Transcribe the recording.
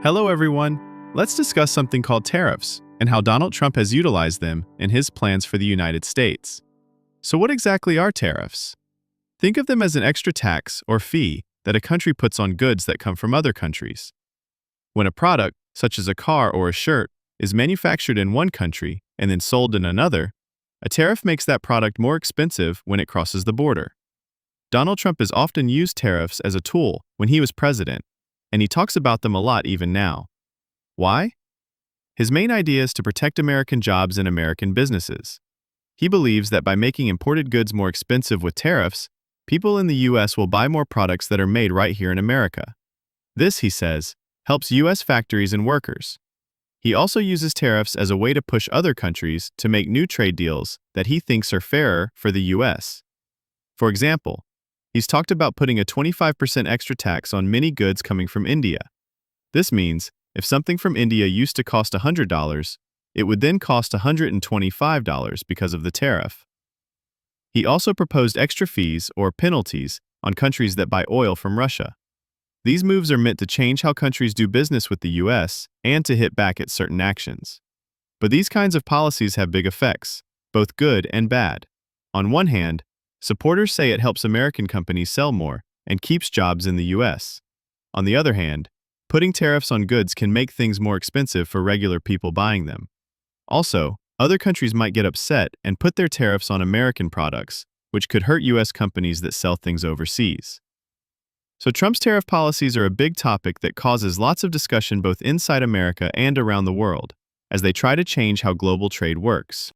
Hello, everyone. Let's discuss something called tariffs and how Donald Trump has utilized them in his plans for the United States. So, what exactly are tariffs? Think of them as an extra tax or fee that a country puts on goods that come from other countries. When a product, such as a car or a shirt, is manufactured in one country and then sold in another, a tariff makes that product more expensive when it crosses the border. Donald Trump has often used tariffs as a tool when he was president, and he talks about them a lot even now. Why? His main idea is to protect American jobs and American businesses. He believes that by making imported goods more expensive with tariffs, people in the U.S. will buy more products that are made right here in America. This, he says, helps U.S. factories and workers. He also uses tariffs as a way to push other countries to make new trade deals that he thinks are fairer for the U.S. For example, he's talked about putting a 25% extra tax on many goods coming from India. This means if something from India used to cost $100, it would then cost $125 because of the tariff. He also proposed extra fees or penalties on countries that buy oil from Russia. These moves are meant to change how countries do business with the U.S. and to hit back at certain actions. But these kinds of policies have big effects, both good and bad. On one hand, supporters say it helps American companies sell more and keeps jobs in the U.S. On the other hand, putting tariffs on goods can make things more expensive for regular people buying them. Also, other countries might get upset and put their tariffs on American products, which could hurt U.S. companies that sell things overseas. So Trump's tariff policies are a big topic that causes lots of discussion both inside America and around the world, as they try to change how global trade works.